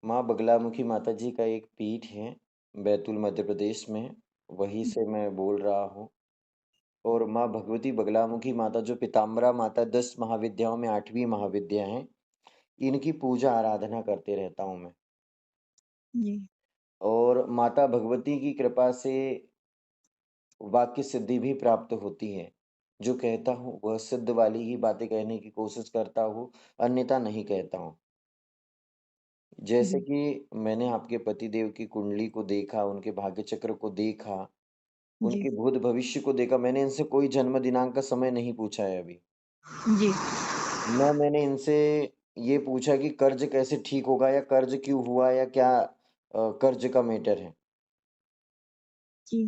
माँ बगलामुखी माता जी का एक पीठ है, बैतूल मध्य प्रदेश में, वहीं से मैं बोल रहा हूँ। और माँ भगवती बगलामुखी माता जो पीताम्बरा माता 10 महाविद्याओं में 8वीं महाविद्या हैं, इनकी पूजा आराधना करते रहता हूँ मैं। जी, और माता भगवती की कृपा से वाक्य सिद्धि भी प्राप्त होती है। जो कहता हूँ वह सिद्ध वाली ही बातें कहने की कोशिश करता हूँ, अन्यथा नहीं कहता हूँ। जैसे जी, कि मैंने आपके पतिदेव की कुंडली को देखा, उनके भाग्य चक्र को देखा, जी, उनके भूत भविष्य को देखा। मैंने इनसे कोई जन्म दिनांक का समय नहीं पूछा है अभी। जी, ना मैंने इनसे ये पूछा कि कर्ज कैसे ठीक होगा या कर्ज क्यों हुआ या क्या कर्ज का मैटर है। जी,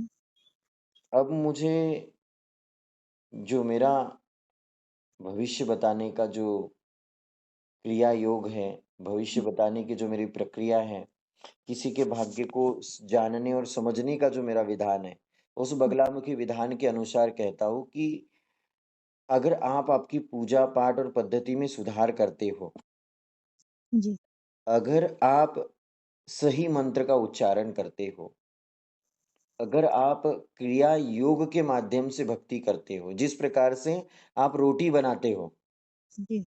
अब मुझे जो मेरा भविष्य बताने का जो क्रिया योग है, भविष्य बताने की जो मेरी प्रक्रिया है, किसी के भाग्य को जानने और समझने का जो मेरा विधान है, उस बगलामुखी विधान के अनुसार कहता हूँ कि अगर आप आपकी पूजा पाठ और पद्धति में सुधार करते हो, जी, अगर आप सही मंत्र का उच्चारण करते हो, अगर आप क्रिया योग के माध्यम से भक्ति करते हो, जिस प्रकार से आप रोटी बनाते हो, जी,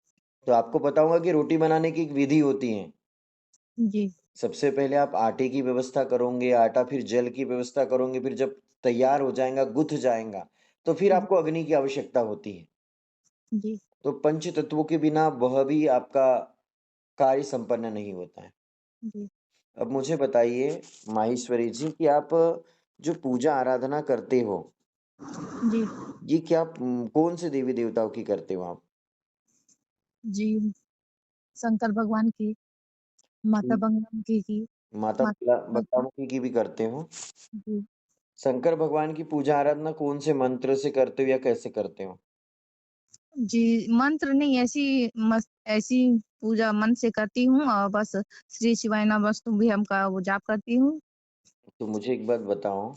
तो आपको पता होगा कि रोटी बनाने की एक विधि होती है। जी, सबसे पहले आप आटे की व्यवस्था करोगे, आटा फिर जल की व्यवस्था करोगे, फिर जब तैयार हो जाएगा, गुथ जाएगा, तो फिर जी, आपको अग्नि की आवश्यकता होती है। जी, तो पंच तत्वों के बिना वह भी आपका कार्य संपन्न नहीं होता है। जी, अब मुझे बताइए माहेश्वरी जी कि आप जो पूजा आराधना करते हो, जी, ये क्या कौन से देवी देवताओं की करते हो आप? जी, शंकर भगवान की, माता ठीक, बगलामुखी की, माता माता की, बगलामुखी की भी करते हो? जी, शंकर भगवान की पूजा आराधना कौन से मंत्र से करते हो या कैसे करते हो? जी, मंत्र नहीं ऐसी पूजा मन से करती हूँ और बस श्री शिवाय नमस्तुभ्यम का वो जाप करती हूँ। तो मुझे एक बात बताओ,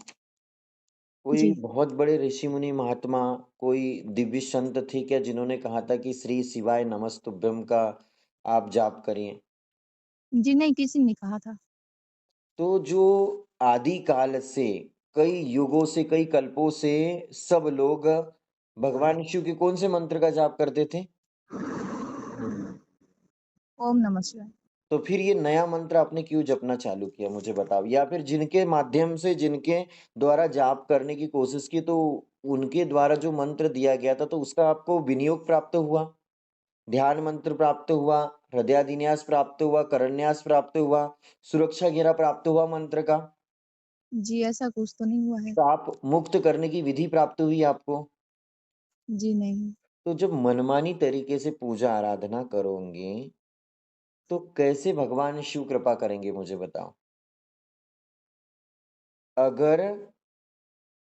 कोई जी, बहुत बड़े ऋषि मुनि महात्मा, कोई दिव्य संत थे क्या जिन्होंने कहा था कि श्री शिवाय नमस्तुभ्यम का आप जाप करिए? जी नहीं किसी ने कहा था। तो जो आदि काल से, कई युगों से, कई कल्पों से सब लोग भगवान शिव के कौन से मंत्र का जाप करते थे? ओम नमः शिवाय। तो फिर ये नया मंत्र आपने क्यों जपना चालू किया मुझे बताओ? या फिर जिनके माध्यम से, जिनके द्वारा जाप करने की कोशिश की, तो उनके द्वारा जो मंत्र दिया गया था तो उसका आपको विनियोग प्राप्त हुआ? ध्यान मंत्र प्राप्त हुआ, हृदयादिन्यास प्राप्त हुआ, करन्यास प्राप्त हुआ, सुरक्षा घेरा प्राप्त हुआ मंत्र का? जी, ऐसा कुछ तो नहीं हुआ है। साप मुक्त करने की विधि प्राप्त हुई आपको? जी नहीं। तो जब मनमानी तरीके से पूजा आराधना करोगे, तो कैसे भगवान शिव कृपा करेंगे मुझे बताओ? अगर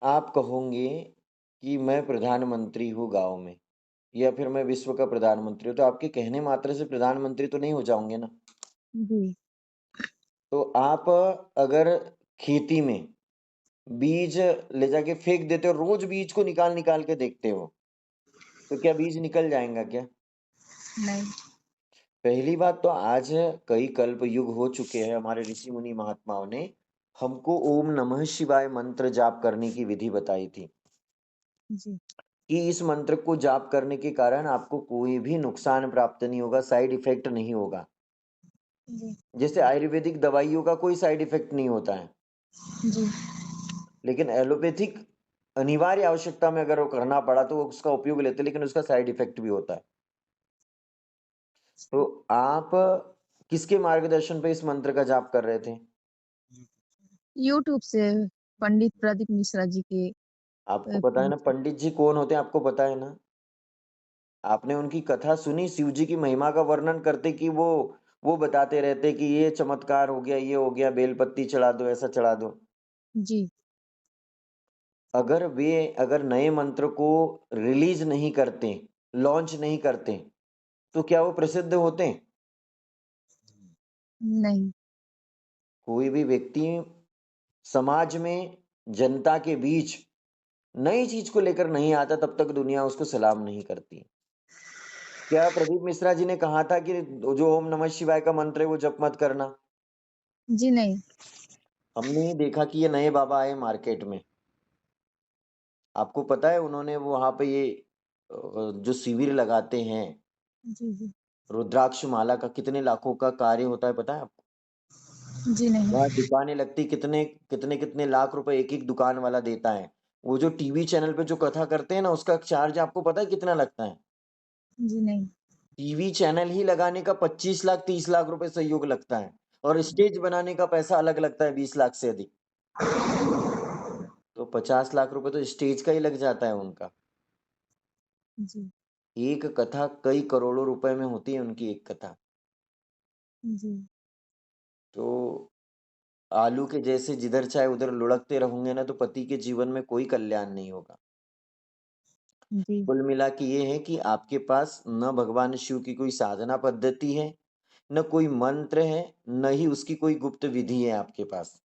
आप कहोगे कि मैं प्रधानमंत्री हूँ गाँव में या फिर मैं विश्व का प्रधानमंत्री हूँ, तो आपके कहने मात्र से प्रधानमंत्री तो नहीं हो जाओगे ना? जी, तो आप अगर खेती में बीज ले जाके फेंक देते हो, रोज बीज को निकाल-निकाल के देखते हो, तो क्या बीज निकल जाएगा क्या? नहीं। पहली बात तो आज कई कल्प युग हो चुके हैं, हमारे ऋषि मुनि महात्माओं ने हमको ओम नमः शिवाय मंत्र जाप करने की विधि बताई थी जी, कि इस मंत्र को जाप करने के कारण आपको कोई भी नुकसान प्राप्त नहीं होगा, साइड इफेक्ट नहीं होगा। जी, जैसे आयुर्वेदिक दवाइयों का कोई साइड इफेक्ट नहीं होता है, जी, लेकिन एलोपैथिक अनिवार्य आवश्यकता में अगर वो करना पड़ा तो वो उसका उपयोग लेते हैं, लेकिन उसका साइड इफेक्ट भी होता है। तो आप किसके मार्गदर्शन पे इस मंत्र का जाप कर रहे थे? यूट्यूब से पंडित प्रदीप मिश्रा जी के आपको पता है पेज ना से। पंडित जी कौन होते हैं, आपको पता है ना? आपने उनकी कथा सुनी शिव जी की महिमा का वर्णन करते कि वो बताते रहते कि ये चमत्कार हो गया, ये हो गया, बेलपत्ती चढ़ा दो, ऐसा चढ़ा दो। जी, अगर नए मंत्र को रिलीज़ नहीं करते, लॉन्च नहीं करते, तो क्या वो प्रसिद्ध होते? नहीं। कोई भी व्यक्ति समाज में, जनता के बीच नई चीज़ को लेकर नहीं आता तब तक दुनिया उसको सलाम नहीं करती। क्या प्रदीप मिश्रा जी ने कहा था कि जो ओम नमः शिवाय का मंत्र है वो जप मत करना? जी नहीं। हमने देखा कि ये नए बाबा आए मार्केट में। आपको पता है उन्होंने वहाँ पे ये जो शिविर लगाते हैं, जी, जी। रुद्राक्ष माला का कितने लाखों का कार्य होता है पता है आपको? जी नहीं। वहाँ दुकानें लगती कितने लाख रुपए एक-एक दुकान वाला देता है। वो जो टीवी चैनल पे जो कथा करते हैं ना उसका चार्ज आपको पता है कितना लगता है? जी नहीं। टीवी चैनल ही लगाने का 25 लाख 30 लाख रुपए सहयोग लगता है और स्टेज बनाने का पैसा अलग लगता है 20 लाख से अधिक। तो 50 लाख रुपए तो स्टेज का ही लग जाता है उनका। जी, एक कथा कई करोड़ों रुपए में होती है उनकी एक कथा। जी, तो आलू के जैसे जिधर चाहे उधर लुढ़कते रहोगे ना तो पति के जीवन में कोई कल्याण नहीं होगा। जी, कुल मिला के ये है कि आपके पास न भगवान शिव की कोई साधना पद्धति है, न कोई मंत्र है, न ही उसकी कोई गुप्त विधि है आपके पास।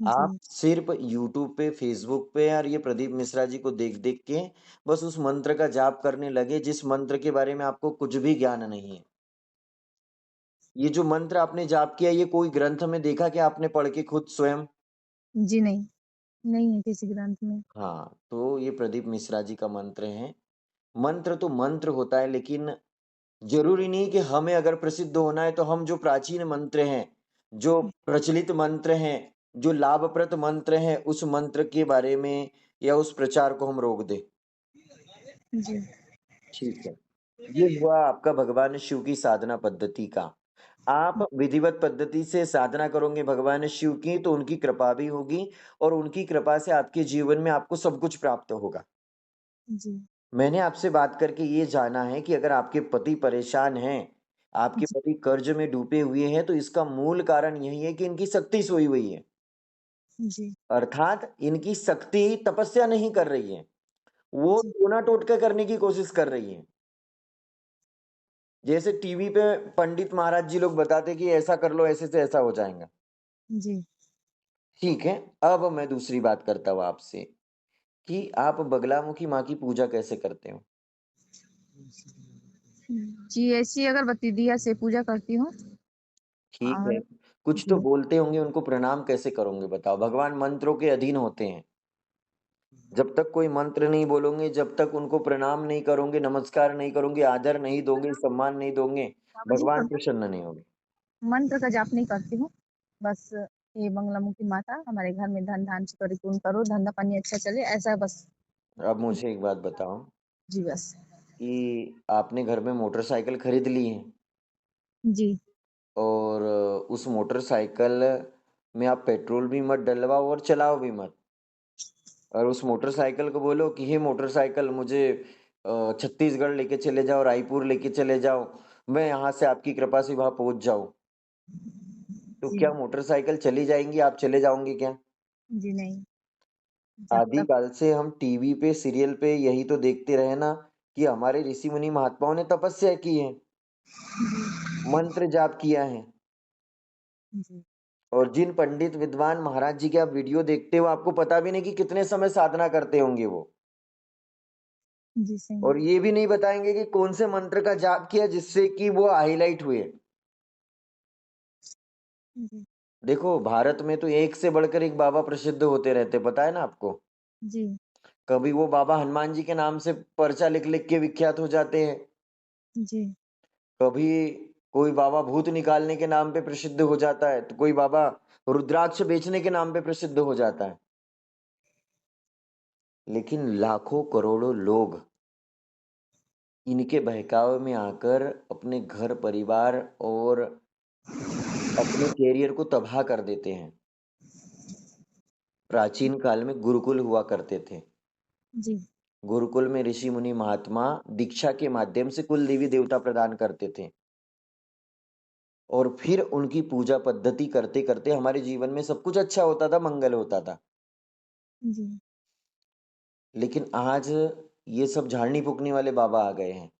आप जी, सिर्फ यूट्यूब पे, फेसबुक पे और ये प्रदीप मिश्रा जी को देख-देख के बस उस मंत्र का जाप करने लगे जिस मंत्र के बारे में आपको कुछ भी ज्ञान नहीं है। ये जो मंत्र आपने जाप किया ये कोई ग्रंथ में देखा क्या आपने पढ़ के खुद स्वयं? जी नहीं। नहीं है किसी ग्रंथ में। हाँ, तो ये प्रदीप मिश्रा जी का मंत्र है। मंत्र तो मंत्र होता है लेकिन ज़रूरी नहीं कि हमें अगर प्रसिद्ध होना है तो हम जो प्राचीन मंत्र हैं, जो प्रचलित मंत्र हैं, जो लाभप्रद मंत्र हैं, उस मंत्र के बारे में या उस प्रचार को हम रोक दें। जी, ठीक है। ये हुआ आपका भगवान शिव की साधना पद्धति का। आप विधिवत पद्धति से साधना करोगे भगवान शिव की तो उनकी कृपा भी होगी और उनकी कृपा से आपके जीवन में आपको सब कुछ प्राप्त होगा। जी, मैंने आपसे बात करके ये जाना है कि अगर आपके पति परेशान हैं, आपके जी, पति कर्ज में डूबे हुए हैं, तो इसका मूल कारण यही है कि इनकी शक्ति सोई हुई है। जी, अर्थात इनकी शक्ति तपस्या नहीं कर रही है, वो जी, टोना टोटका करने की कोशिश कर रही है। जैसे टीवी पे पंडित महाराज जी लोग बताते कि ऐसा कर लो, ऐसे से ऐसा हो जाएगा। जी। ठीक है, अब मैं दूसरी बात करता हूँ आपसे कि आप बगलामुखी माँ की पूजा कैसे करते हो? जी, ऐसी अगरबत्ती दिया से पूजा करती हूँ ठीक है, और कुछ तो जी, बोलते होंगे उनको प्रणाम कैसे करोगे बताओ? भगवान मंत्रों के अधीन होते हैं। जब तक कोई मंत्र नहीं बोलोगे, जब तक उनको प्रणाम नहीं करोगे, नमस्कार नहीं करोगे, आदर नहीं दोगे, सम्मान नहीं दोगे, बाबा जी भगवान प्रणाम। प्रसन्न नहीं होंगे। मंत्र का जाप नहीं करती हूँ। बस हे बंगलामुखी माता हमारे घर में धन धान्य परिपूर्ण करो, धंधा पानी अच्छा चले, ऐसा बस। अब मुझे एक बात बताओ जी बस। कि आपने घर में मोटरसाइकिल खरीद ली है जी, और उस मोटरसाइकिल में आप पेट्रोल भी मत डलवाओ और चलाओ भी मत। और उस मोटरसाइकिल को बोलो कि हे मोटरसाइकिल मुझे छत्तीसगढ़ लेके चले जाओ, रायपुर लेके चले जाओ, मैं यहाँ से आपकी कृपा से वहाँ पहुँच जाऊँ। तो जी, क्या मोटरसाइकिल चली जाएँगी, आप चले जाओगे क्या? जी नहीं। जब तक आदिकाल से हम टीवी पे, सीरियल पे यही तो देखते रहे ना कि हमारे ऋषि-मुनि महात्माओं ने तपस्या की है, मंत्र जाप किया है जी, और जिन पंडित विद्वान महाराज जी के आप वीडियो देखते हो, आपको पता भी नहीं कि कितने समय साधना करते होंगे वो। जी सही। और ये भी नहीं बताएँगे कि कौन से मंत्र का जाप किया जिससे कि वो हाइलाइट हुए। जी, देखो, भारत में तो एक से बढ़कर एक बाबा प्रसिद्ध होते रहते, पता है ना आपको? जी, कभी वो बाबा हनुमान जी के नाम से पर्चा लिख-लिख के विख्यात हो जाते हैं, जी, कभी कोई बाबा भूत निकालने के नाम पे प्रसिद्ध हो जाता है, तो कोई बाबा रुद्राक्ष बेचने के नाम पे प्रसिद्ध हो जाता है। लेकिन लाखों करोड़ों लोग इनके बहकावे में आकर अपने घर परिवार और अपने करियर को तबाह कर देते हैं। प्राचीन काल में गुरुकुल हुआ करते थे। जी, गुरुकुल में ऋषि मुनि महात्मा दीक्षा के माध्यम से कुल देवी देवता प्रदान करते थे और फिर उनकी पूजा पद्धति करते करते हमारे जीवन में सब कुछ अच्छा होता था, मंगल होता था। जी, लेकिन आज ये सब झाड़नी फूकने वाले बाबा आ गए हैं।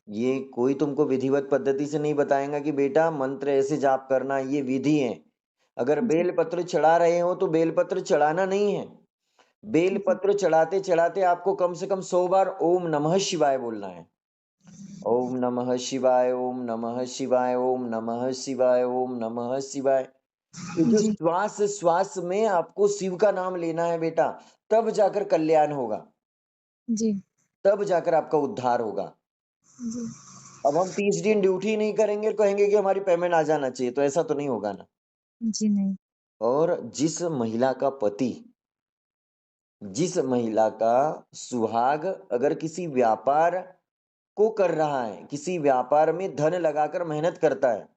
ये कोई तुमको विधिवत पद्धति से नहीं बताएगा कि बेटा मंत्र ऐसे जाप करना, ये विधि है। अगर जी, बेलपत्र चढ़ा रहे हो तो बेलपत्र चढ़ाना नहीं है। जी, बेलपत्र चढ़ाते चढ़ाते आपको कम से कम 100 बार ओम नमः शिवाय बोलना है ओम नमः शिवाय, ओम नमः शिवाय, ओम नमः शिवाय, ओम नमः शिवाय। ये जो जी, श्वास श्वास में आपको शिव का नाम लेना है बेटा, तब जाकर कल्याण होगा, जी, तब जाकर आपका उद्धार होगा। जी, अब हम 30 दिन ड्यूटी नहीं करेंगे, कहेंगे कि हमारी पेमेंट आ जाना चाहिए, तो ऐसा तो नहीं होगा ना। जी नहीं। और जिस महिला का पति, जिस महिला का सुहाग अगर किसी व्यापार को कर रहा है, किसी व्यापार में धन लगाकर मेहनत करता है,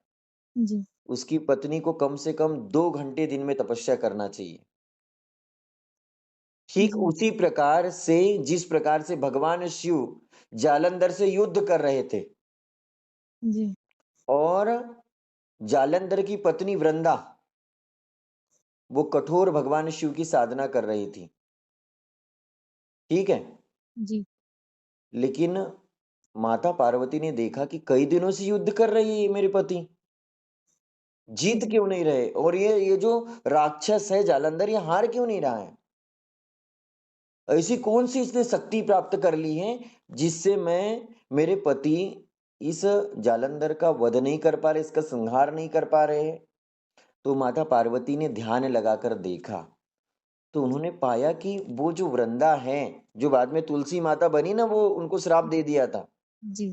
जी, उसकी पत्नी को कम से कम 2 घंटे दिन में तपस्या करना चाहिए। ठीक जी, उसी प्रकार से जिस प्रकार से भगवान शिव जालंधर से युद्ध कर रहे थे जी, और जालंधर की पत्नी वृंदा, वो कठोर भगवान शिव की साधना कर रही थी। ठीक है? जी, लेकिन माता पार्वती ने देखा कि कई दिनों से युद्ध कर रही है ये मेरे पति, जीत जी, क्यों नहीं रहे, और ये जो राक्षस है जालंधर, ये हार क्यों नहीं रहा है? ऐसी कौन सी इसने शक्ति प्राप्त कर ली है जिससे मेरे पति इस जालंधर का वध नहीं कर पा रहे, इसका संहार नहीं कर पा रहे हैं? तो माता पार्वती ने ध्यान लगाकर देखा, तो उन्होंने पाया कि वो जो वृंदा है, जो बाद में तुलसी माता बनी ना, वो उनको श्राप दे दिया था जी,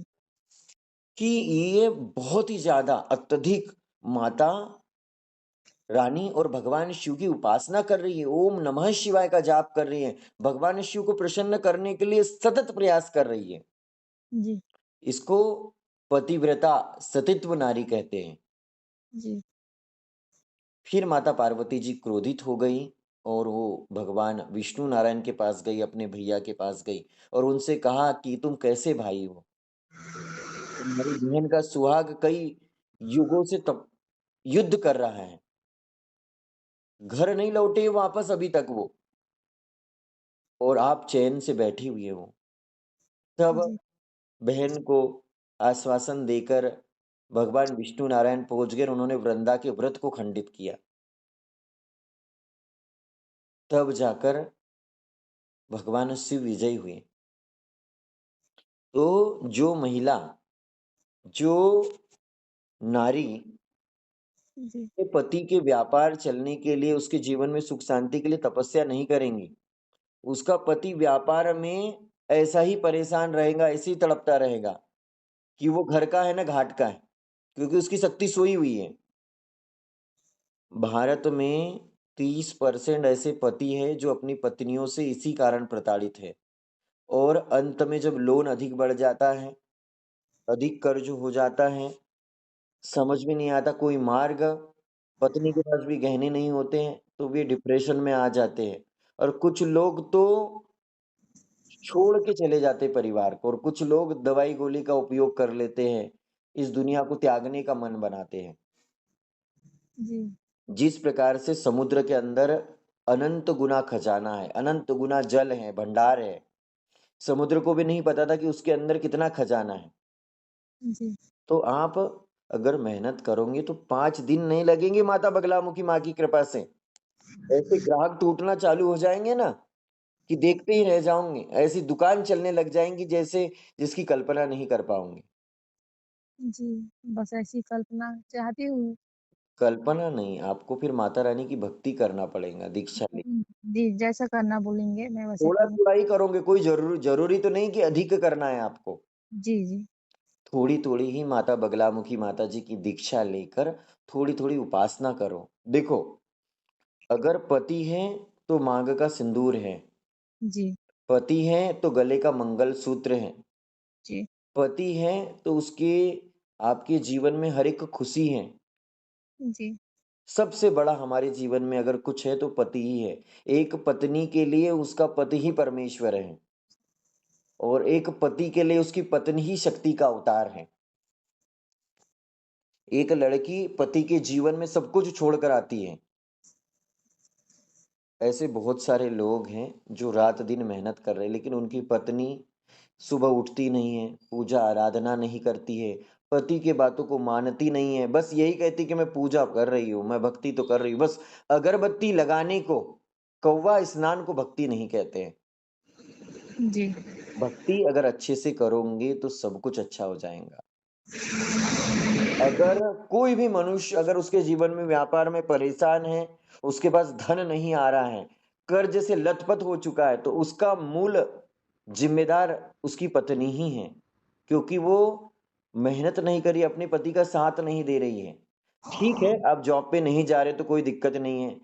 कि ये बहुत ही ज्यादा अत्यधिक माता रानी और भगवान शिव की उपासना कर रही है, ओम नमः शिवाय का जाप कर रही है, भगवान शिव को प्रसन्न करने के लिए सतत प्रयास कर रही है। जी, इसको पतिव्रता सतीत्व नारी कहते हैं। जी, फिर माता पार्वती जी क्रोधित हो गई और वो भगवान विष्णु नारायण के पास गई, अपने भैया के पास गई और उनसे कहा कि तुम कैसे भाई हो? तुम्हारी बहन का सुहाग कई युगों से तप युद्ध कर रहा है, घर नहीं लौटे वापस अभी तक वो, और आप चैन से बैठी हुई हो। तब जी, बहन को आश्वासन देकर भगवान विष्णु नारायण पहुंच गए और उन्होंने वृंदा के व्रत को खंडित किया। तब जाकर भगवान शिव विजयी हुए। तो जो महिला, जो नारी जी, अपने पति के व्यापार चलने के लिए, उसके जीवन में सुख शांति के लिए तपस्या नहीं करेंगी, उसका पति व्यापार में ऐसा ही परेशान रहेगा, ऐसे ही तड़पता रहेगा कि वो घर का है ना घाट का है, क्योंकि उसकी शक्ति सोई हुई है। भारत में 30% ऐसे पति हैं जो अपनी पत्नियों से इसी कारण प्रताड़ित है, और अंत में जब लोन अधिक बढ़ जाता है, अधिक कर्ज हो जाता है, समझ में नहीं आता कोई मार्ग, पत्नी के पास भी गहने नहीं होते हैं, तो वे डिप्रेशन में आ जाते हैं। और कुछ लोग तो छोड़ के चले जाते परिवार को, और कुछ लोग दवाई गोली का उपयोग कर लेते हैं, इस दुनिया को त्यागने का मन बनाते हैं। जी, जिस प्रकार से समुद्र के अंदर अनंत गुना खजाना है, अनंत गुना जल है, भंडार है, समुद्र को भी नहीं पता था कि उसके अंदर कितना खजाना है। जी, तो आप अगर मेहनत करोगे तो 5 दिन नहीं लगेंगे माता बगलामुखी माँ की कृपा से। ऐसे ग्राहक टूटना चालू हो जाएंगे ना कि देखते ही रह जाओगे। ऐसी दुकान चलने लग जाएंगी जैसे जिसकी कल्पना नहीं कर पाओगे। जी, बस ऐसी कल्पना चाहती हूँ। कल्पना नहीं, आपको फिर माता रानी की भक्ति करना पड़ेगा, दीक्षा ले। जी, जैसा करना बोलेंगे मैं वैसे करूँ। थोड़ा-थोड़ा ही करोगे, कोई ज़रूरी तो नहीं कि अधिक करना है आपको। जी, जी, थोड़ी-थोड़ी ही माता बगलामुखी माता जी की दीक्षा लेकर थोड़ी-थोड़ी उपासना करो। देखो, अगर पति है तो माँग का सिंदूर है, जी, पति है तो गले का मंगलसूत्र है, जी, पति है तो उसके आपके जीवन में हर एक खुशी है। जी, सबसे बड़ा हमारे जीवन में अगर कुछ है तो पति ही है। एक पत्नी के लिए उसका पति ही परमेश्वर है, और एक पति के लिए उसकी पत्नी ही शक्ति का अवतार है। एक लड़की पति के जीवन में सब कुछ छोड़कर आती है। ऐसे बहुत सारे लोग हैं जो रात-दिन मेहनत कर रहे हैं, लेकिन उनकी पत्नी सुबह उठती नहीं है, पूजा आराधना नहीं करती है, पति की बातों को मानती नहीं है, बस यही कहती कि मैं पूजा कर रही हूँ, मैं भक्ति तो कर रही हूँ। बस अगरबत्ती लगाने को, कौवा स्नान को भक्ति नहीं कहते हैं। जी, भक्ति अगर अच्छे से करोगे तो सब कुछ अच्छा हो जाएगा। अगर कोई भी मनुष्य अगर उसके जीवन में व्यापार में परेशान है, उसके पास धन नहीं आ रहा है, कर्ज से लथपथ हो चुका है, तो उसका मूल जिम्मेदार उसकी पत्नी ही है, क्योंकि वो मेहनत नहीं करी, अपने पति का साथ नहीं दे रही है। ठीक है, आप जॉब पे नहीं जा रहे तो कोई दिक्कत नहीं है,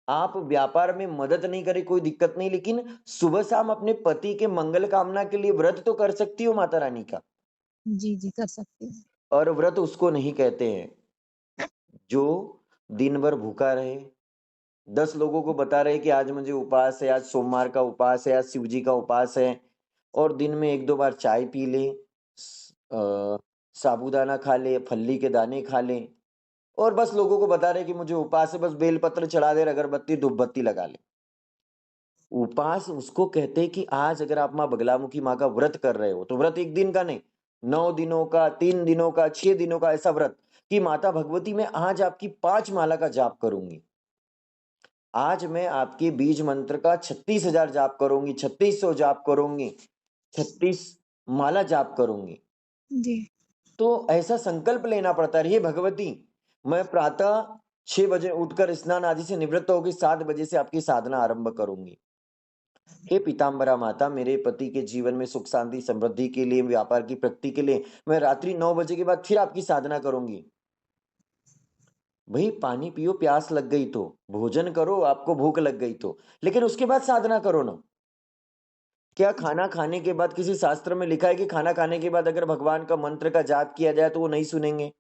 आप व्यापार में मदद नहीं करे कोई दिक्कत नहीं, लेकिन सुबह शाम अपने पति के मंगल कामना के लिए व्रत तो कर सकती हो माता रानी का। जी, जी, कर सकते हैं। और व्रत उसको नहीं कहते हैं जो दिन भर भूखा रहे, 10 लोगों को बता रहे कि आज मुझे उपवास है, आज सोमवार का उपवास है, आज शिव जी का उपवास है, और दिन में 1-2 बार चाय पी ले, साबूदाना खा ले, फल्ली के दाने खा ले, और बस लोगों को बता रहे कि मुझे उपवास है, बस बेलपत्र चढ़ा दे, अगरबत्ती, धूपबत्ती लगा ले। उपवास उसको कहते हैं कि आज अगर आप माँ बगलामुखी माँ का व्रत कर रहे हो, तो व्रत 1 दिन का नहीं, 9 दिनों का, 3 दिनों का, 6 दिनों का ऐसा व्रत कि माता भगवती मैं आज आपकी 5 माला का जाप करूँगी। आज मैं आपके बीज मंत्र का 36,000 जाप करूँगी, 3600 जाप करूँगी, 36 माला जाप करूँगी। जी, तो ऐसा संकल्प लेना पड़ता है, हे भगवती, मैं प्रातः 6 बजे उठकर स्नान आदि से निवृत्त होके 7 बजे से आपकी साधना आरंभ करूँगी। हे पीताम्बरा माता, मेरे पति के जीवन में सुख शांति समृद्धि के लिए, व्यापार की प्रगति के लिए मैं रात्रि 9 बजे के बाद फिर आपकी साधना करूंगी। भाई पानी पियो, प्यास लग गई तो भोजन करो, आपको भूख लग गई तो, लेकिन उसके बाद साधना करो ना। क्या जी, खाना खाने के बाद किसी शास्त्र में लिखा है कि खाना खाने के बाद अगर भगवान का मंत्र का जाप किया जाए तो वो नहीं सुनेंगे?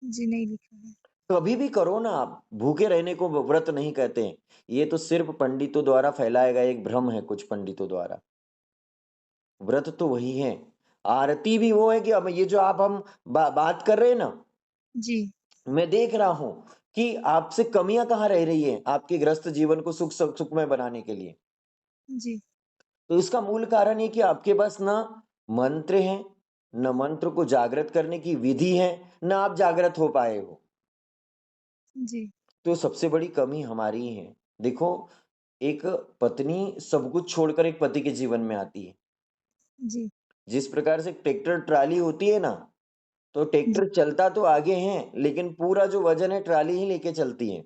जी, नहीं लिखा है। कभी भी करो ना, आप भूखे रहने को व्रत नहीं कहते हैं। ये तो सिर्फ पंडितों द्वारा फैलाया गया एक भ्रम है, कुछ पंडितों द्वारा। व्रत तो वही है, आरती भी वो है कि अब ये जो आप हम बात कर रहे हैं ना, जी, मैं देख रहा हूं कि आपसे कमियां कहाँ रह रही है आपके ग्रस्त जीवन को सुखमय बनाने के लिए। जी, तो इसका मूल कारण ये कि आपके पास ना मंत्र है, न मंत्र को जागृत करने की विधि है, न आप जागृत हो पाए हो। जी, तो सबसे बड़ी कमी हमारी ही है। देखो, एक पत्नी सब कुछ छोड़कर एक पति के जीवन में आती है। जी, जिस प्रकार से ट्रैक्टर ट्राली होती है ना, तो जी, ट्रैक्टर चलता तो आगे है, लेकिन पूरा जो वजन है ट्राली ही लेके चलती है।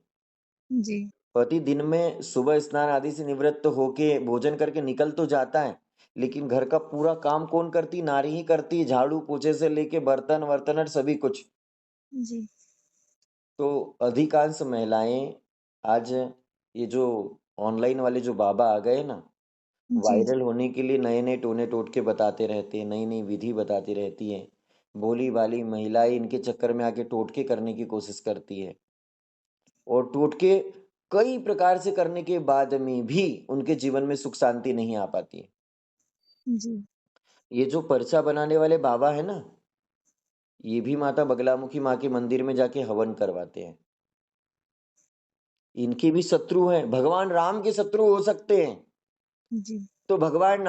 जी, पति दिन में सुबह स्नान आदि से निवृत्त होके भोजन करके निकल तो जाता है, लेकिन घर का पूरा काम कौन करती? नारी ही करती है, झाड़ू पोछे से लेके बर्तन वर्तन और सभी कुछ। जी, तो अधिकांश महिलाएं आज ये जो ऑनलाइन वाले जो बाबा आ गए ना, जी, वायरल होने के लिए नए नए टोने टोटके बताते रहते हैं, नई नई विधि बताती रहती है। भोली भाली महिलाएं इनके चक्कर में आके टोटके करने की कोशिश करती है, और टोटके कई प्रकार से करने के बाद में भी उनके जीवन में सुख शांति नहीं आ पाती है। जी, ये जो पर्चा बनाने वाले बाबा है ना, ये भी माता बगलामुखी माँ के मंदिर में जाके हवन करवाते हैं। इनके भी शत्रु हैं, भगवान राम के शत्रु हो सकते हैं, जी, तो भगवान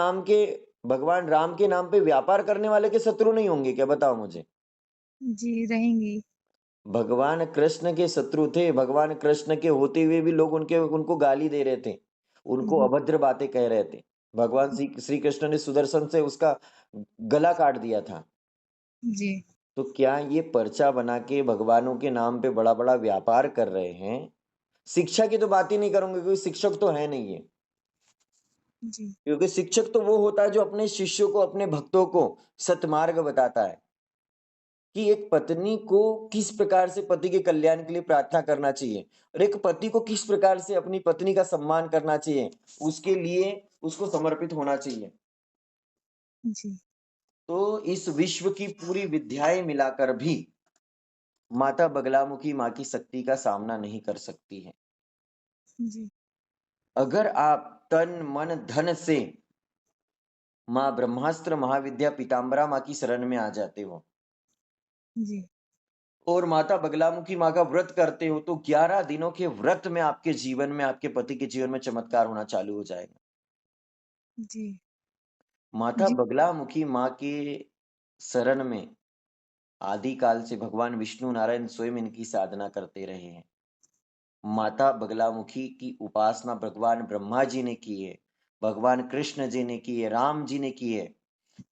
राम के नाम पे व्यापार करने वाले के शत्रु नहीं होंगे क्या? बताओ मुझे। जी, रहेंगी। भगवान कृष्ण के शत्रु थे, भगवान कृष्ण के होते हुए भी लोग उनको गाली दे रहे थे, उनको जी, अभद्र बातें कह रहे थे। भगवान श्री कृष्ण ने सुदर्शन से उसका गला काट दिया था। जी, तो क्या ये पर्चा बना के भगवानों के नाम पे बड़ा बड़ा व्यापार कर रहे हैं? शिक्षा की तो बात ही नहीं करूंगा, क्योंकि शिक्षक तो है नहीं है। जी, क्योंकि शिक्षक तो वो होता है जो अपने शिष्यों को, अपने भक्तों को सतमार्ग बताता है कि एक पत्नी को किस प्रकार से पति के कल्याण के लिए प्रार्थना करना चाहिए, और एक पति को किस प्रकार से अपनी पत्नी का सम्मान करना चाहिए, उसके लिए उसको समर्पित होना चाहिए। जी, तो इस विश्व की पूरी विद्याएं मिलाकर भी माता बगलामुखी माँ की शक्ति का सामना नहीं कर सकती है। जी, अगर आप तन मन धन से माँ ब्रह्मास्त्र महाविद्या पीताम्बरा माँ की शरण में आ जाते हो, जी, और माता बगलामुखी माँ का व्रत करते हो, तो 11 दिनों के व्रत में आपके जीवन में, आपके पति के जीवन में चमत्कार होना चालू हो जाएगा। जी, माता जी, बगलामुखी माँ के शरण में आदिकाल से भगवान विष्णु नारायण स्वयं इनकी साधना करते रहे हैं। माता बगलामुखी की उपासना भगवान ब्रह्मा जी ने की है, भगवान कृष्ण जी ने की है, राम जी ने की है।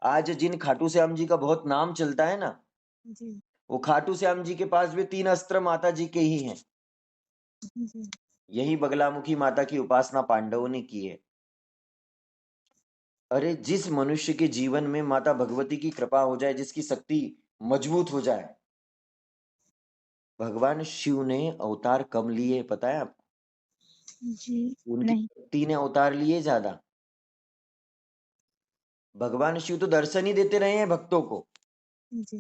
आज जिन खाटू श्याम जी का बहुत नाम चलता है ना, जी, वो खाटू श्याम जी के पास भी 3 अस्त्र माता जी के ही हैं। जी, यही बगलामुखी माता की उपासना पांडवों ने की है। अरे जिस मनुष्य के जीवन में माता भगवती की कृपा हो जाए, जिसकी शक्ति मजबूत हो जाए, भगवान शिव ने अवतार कम लिए पता है आपको? जी, उनकी नहीं, शक्ति ने अवतार लिए ज्यादा। भगवान शिव तो दर्शन ही देते रहे हैं भक्तों को। जी,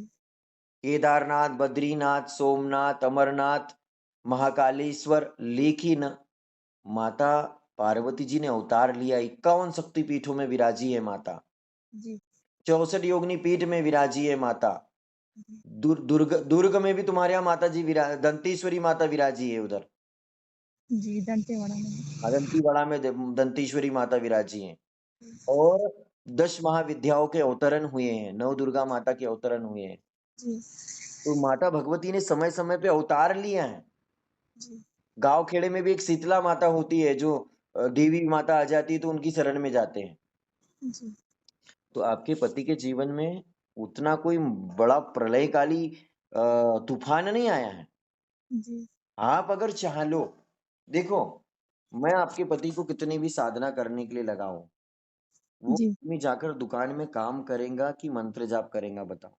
केदारनाथ, बद्रीनाथ, सोमनाथ, अमरनाथ, महाकालेश्वर, लेकिन माता पार्वती जी ने अवतार लिया। 51 शक्तिपीठों में विराजी है माता। जी, 64 योगिनी पीठ में विराजी है माता। जी, दुर्ग में भी तुम्हारे यहाँ माता जी दंतेश्वरी माता विराजी है उधर। जी, दंतेवाड़ा में। दंतीवाड़ा में दंतेश्वरी माता विराजी हैं। और 10 महाविद्याओं के अवतरण हुए हैं, नव दुर्गा माता के अवतरण हुए हैं। जी, तो माता भगवती ने समय समय पे अवतार लिया है। जी, गांव खेड़े में भी एक शीतला माता होती है, जो देवी माता आ जाती है तो उनकी शरण में जाते हैं। जी, तो आपके पति के जीवन में उतना कोई बड़ा प्रलयकाली तूफान नहीं आया है। जी, आप अगर चाह लो, देखो, मैं आपके पति को कितनी भी साधना करने के लिए लगाऊं, वो जी, आदमी जाकर दुकान में काम करेगा कि मंत्र जाप करेगा बताओ?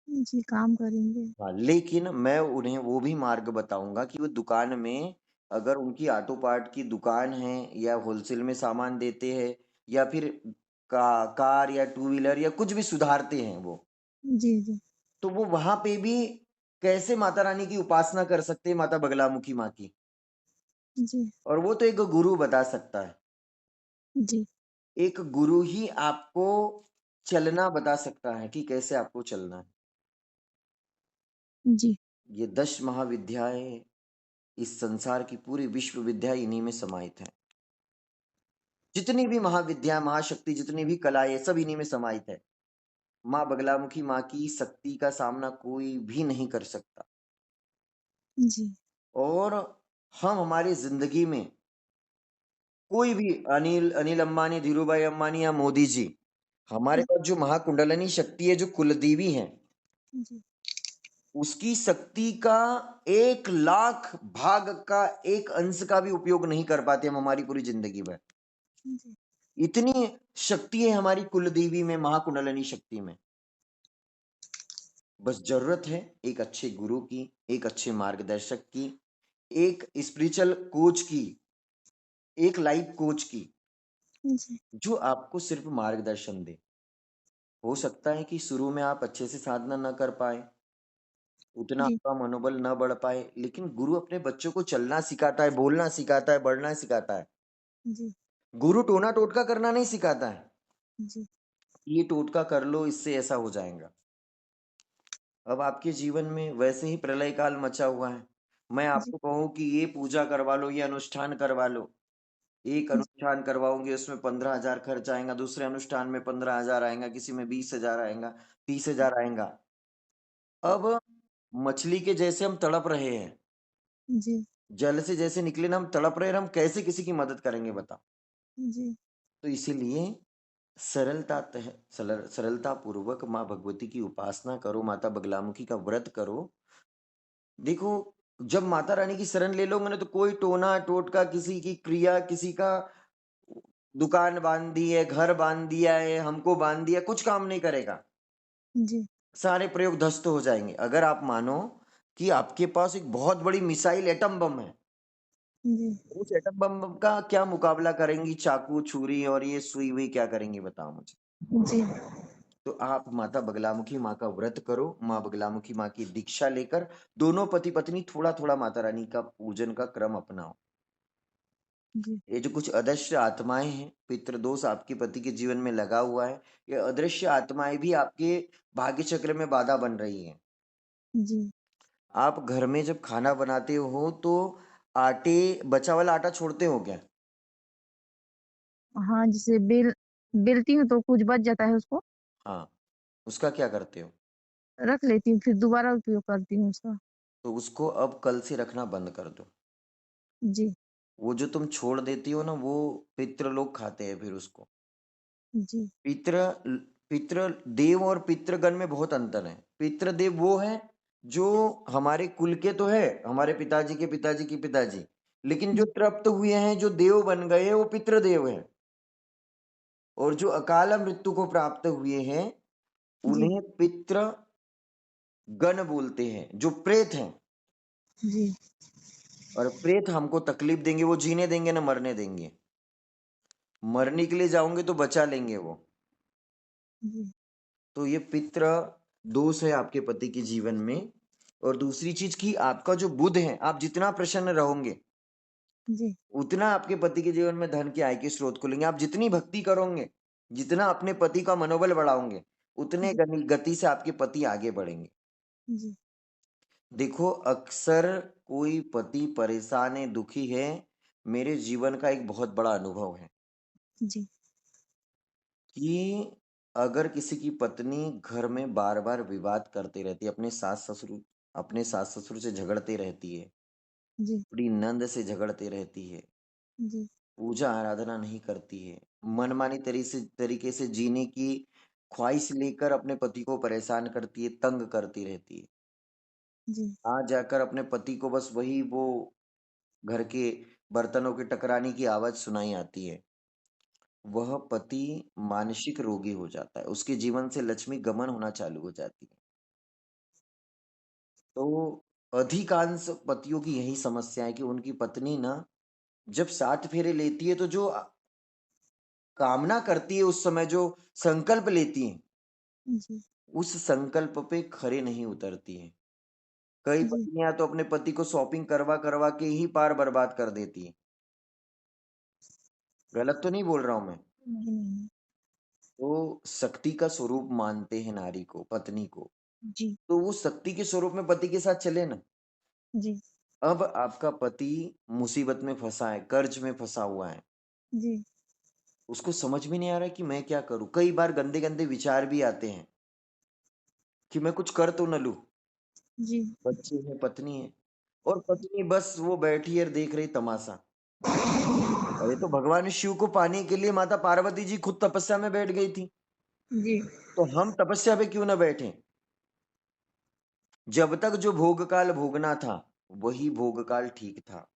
जी, काम करेंगे। हाँ, लेकिन मैं उन्हें वो भी मार्ग बताऊंगा कि वो दुकान में, अगर उनकी ऑटो पार्ट की दुकान है या होलसेल में सामान देते हैं, या फिर कार या टू व्हीलर या कुछ भी सुधारते हैं वो, जी, जी, तो वो वहां पे भी कैसे माता रानी की उपासना कर सकते हैं, माता बगलामुखी माँ की। जी, और वो तो एक गुरु बता सकता है। जी, एक गुरु ही आपको चलना बता सकता है कि कैसे आपको चलना है। जी, ये 10 महाविद्याएं, इस संसार की पूरी विश्व विद्या इन्हीं में समाहित है। जितनी भी महाविद्या, महाशक्ति, जितनी भी कलाएं, सब इन्हीं में समाहित है। माँ बगलामुखी माँ की शक्ति का सामना कोई भी नहीं कर सकता। जी, और हम हमारी जिंदगी में कोई भी, अनिल अनिल अंबानी, धीरूभाई अंबानी या मोदी जी, हमारे जी, पास जो महाकुंडलिनी शक्ति है, जो कुलदेवी है, जी, उसकी शक्ति का 1 लाख भाग का एक अंश का भी उपयोग नहीं कर पाते हम हमारी पूरी जिंदगी भर। जी, इतनी शक्ति है हमारी कुलदेवी में, महाकुंडलिनी शक्ति में। बस जरूरत है एक अच्छे गुरु की, एक अच्छे मार्गदर्शक की, एक स्पिरिचुअल कोच की, एक लाइफ कोच की, जी, जो आपको सिर्फ मार्गदर्शन दे। हो सकता है कि शुरू में आप अच्छे से साधना न कर पाए, उतना जी, आपका मनोबल न बढ़ पाए, लेकिन गुरु अपने बच्चों को चलना सिखाता है, बोलना सिखाता है, बढ़ना सिखाता है। जी, गुरु टोना टोटका करना नहीं सिखाता है, जी, ये टोटका कर लो, इससे ऐसा हो जाएगा। अब आपके जीवन में वैसे ही प्रलय काल मचा हुआ है। मैं जी, आपको कहूँ कि ये पूजा करवा लो, ये अनुष्ठान करवा लो, एक जी, अनुष्ठान करवाओगे उसमें 15,000 खर्च आएगा, दूसरे अनुष्ठान में 15,000 आएगा, किसी में 20,000 आएगा, 30,000 आएगा। अब मछली के जैसे हम तड़प रहे हैं, जी, जल से जैसे निकले ना हम तड़प रहे हैं, हम कैसे किसी की मदद करेंगे बताओ? जी, तो इसीलिए सरलता पूर्वक माँ भगवती की उपासना करो, माता बगलामुखी का व्रत करो। देखो, जब माता रानी की शरण ले लोगे ना, तो कोई टोना टोटका, किसी की क्रिया, किसी का दुकान बांध दी है, घर बांध दिया है, हमको बांध दिया, कुछ काम नहीं करेगा। जी, सारे प्रयोग ध्वस्त हो जाएंगे। अगर आप मानो कि आपके पास एक बहुत बड़ी मिसाइल, एटम बम है, जी, उस एटम बम का क्या मुकाबला करेंगी चाकू छुरी और ये सुई हुई, क्या करेंगी बताओ मुझे? जी, तो आप माता बगलामुखी माँ का व्रत करो, माँ बगलामुखी माँ की दीक्षा लेकर दोनों पति पत्नी थोड़ा थोड़ा माता रानी का पूजन का क्रम अपनाओ। जी, ये जो कुछ अदृश्य आत्माएं हैं, पितृदोष आपके पति के जीवन में लगा हुआ है, ये अदृश्य आत्माएं भी आपके भाग्य चक्र में बाधा बन रही हैं। जी, आप घर में जब खाना बनाते हो तो आटे, बचा वाला आटा छोड़ते हो क्या? हाँ, जैसे बेलती हूँ तो कुछ बच जाता है उसको, हाँ, उसका क्या करते हो? रख लेती हूँ, फिर दोबारा उपयोग करती हूँ उसका। तो उसको अब कल से रखना बंद कर दो। जी, वो जो तुम छोड़ देती हो ना, वो पितृ लोग खाते हैं फिर उसको। जी, पितृ पितृ देव और पितृगण में बहुत अंतर है। पितृदेव वो है जो हमारे कुल के तो है, हमारे पिताजी के पिताजी के पिताजी, लेकिन जो जी, तृप्त हुए हैं, जो देव बन गए, वो पितृदेव है। और जो अकाल मृत्यु को प्राप्त हुए हैं, जी, उन्हें पितृ गण बोलते हैं, जो प्रेत हैं। जी, और प्रेत हमको तकलीफ देंगे, वो जीने देंगे ना मरने देंगे। मरने के लिए जाओगे तो बचा लेंगे वो। जी, तो ये पितृ दोष है आपके पति के जीवन में। और दूसरी चीज की आपका जो बुध है, आप जितना प्रसन्न रहोगे, जी, उतना आपके पति के जीवन में धन की आय के स्रोत खुलेंगे। आप जितनी भक्ति करोगे, जितना अपने पति का मनोबल बढ़ाओगे, उतने जी, गति से आपके पति आगे बढ़ेंगे। जी, देखो, अक्सर कोई पति परेशान है, दुखी है, मेरे जीवन का एक बहुत बड़ा अनुभव है जी, कि अगर किसी की पत्नी घर में बार बार विवाद करती रहती है, अपने सास ससुर से झगड़ते रहती है, जी, अपनी नंद से झगड़ते रहती है, जी, पूजा आराधना नहीं करती है, मनमानी तरीके से जीने की ख्वाहिश लेकर अपने पति को परेशान करती है, तंग करती रहती है, जी, आ जाकर अपने पति को बस वही वो घर के बर्तनों के टकराने की आवाज सुनाई आती है, वह पति मानसिक रोगी हो जाता है, उसके जीवन से लक्ष्मी गमन होना चालू हो जाती है। तो अधिकांश पतियों की यही समस्या है कि उनकी पत्नी ना जब 7 फेरे लेती है, तो जो कामना करती है, उस समय जो संकल्प लेती है, जी, उस संकल्प पे खरे नहीं उतरती है। कई जी, पत्नियां तो अपने पति को शॉपिंग करवा करवा के ही पार बर्बाद कर देती है। गलत तो नहीं बोल रहा हूं मैं। नहीं, नहीं, तो शक्ति का स्वरूप मानते हैं नारी को, पत्नी को। जी, तो वो शक्ति के स्वरूप में पति के साथ चले ना। जी, अब आपका पति मुसीबत में फंसा है, कर्ज में फंसा हुआ है, जी, उसको समझ में नहीं आ रहा है कि मैं क्या करूं। कई बार गंदे गंदे विचार भी आते हैं कि मैं कुछ कर तो न लूं। जी, बच्चे हैं, पत्नी है, और पत्नी बस वो बैठी है, देख रही तमाशा। अरे तो भगवान शिव को पाने के लिए माता पार्वती जी खुद तपस्या में बैठ गई थी, जी, तो हम तपस्या पे क्यों ना बैठे। जब तक जो भोगकाल भोगना था, वही भोगकाल ठीक था।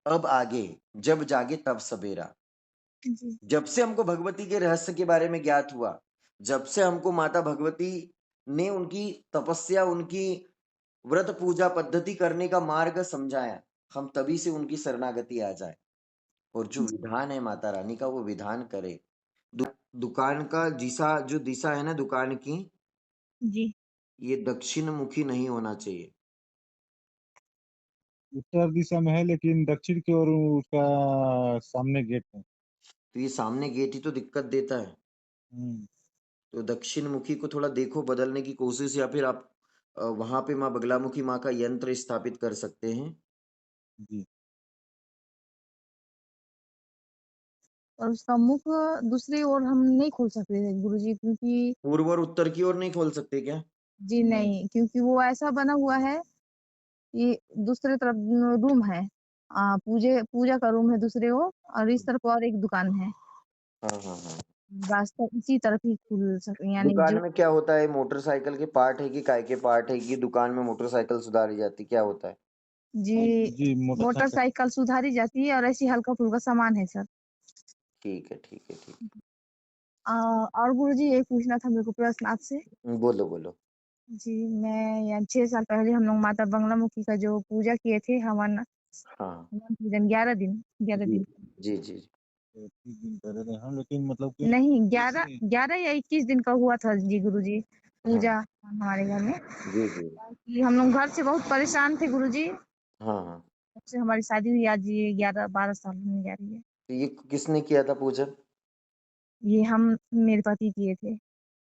अब आगे जब जागे तब सवेरा। जी, जब से हमको भगवती के रहस्य के बारे में ज्ञात हुआ, जब से हमको माता भगवती ने उनकी तपस्या, उनकी व्रत पूजा पद्धति करने का मार्ग समझाया, हम तभी से उनकी शरणागति आ जाए। और जो जी, विधान है माता रानी का, वो विधान करे। दु, दुकान का दिशा, जो दिशा है ना दुकान की, जी, ये दक्षिण मुखी नहीं होना चाहिए। उत्तर दिशा में है लेकिन दक्षिण की ओर उसका सामने गेट है। तो ये सामने गेट ही तो दिक्कत देता है। हम्म, तो दक्षिण मुखी को थोड़ा देखो, बदलने की कोशिश, या फिर आप वहां पे माँ बगलामुखी माँ का यंत्र स्थापित कर सकते हैं। जी। और उसका मुख दूसरी ओर हम नहीं खोल सकते थे गुरुजी, क्योंकि पूर्व और उत्तर की ओर नहीं खोल सकते क्या? जी नहीं, क्योंकि वो ऐसा बना हुआ है कि दूसरे तरफ रूम है। पूजे पूजा का रूम है दूसरे ओर, और इस तरफ और एक दुकान है। हाँ हाँ हाँ। रास्ता इसी तरफ ही खुल सके, यानी दुकान जो में क्या होता है? मोटरसाइकिल के पार्ट है कि काय के पार्ट है कि दुकान में मोटरसाइकिल सुधारी जाती, क्या होता है? जी जी, मोटरसाइकिल। मोटरसाइकिल सुधारी जाती है और ऐसी हल्का-फुल्का सामान है सर। ठीक है, ठीक है, ठीक और गुरुजी यही पूछना था मेरे को प्रश्न आपसे। है। बोलो बोलो। जी, मैं या 6 साल पहले हम लोग माता बगलामुखी का जो पूजा किए थे, हवन हाँ। हवन पूजन 11 जी दिन। जी जी। 30 दिन करे थे हम, लेकिन मतलब कि नहीं, जैसे 11 या 21 दिन का हुआ था जी गुरुजी, हाँ। पूजा हमारे घर में। जी जी। कि हम लोग घर से बहुत परेशान थे गुरुजी, हाँ हाँ। जब से हमारी शादी हुई आज ये 11-12 साल होने जा रही है। तो ये किसने किया था पूजन? ये हम मेरे पति किए थे।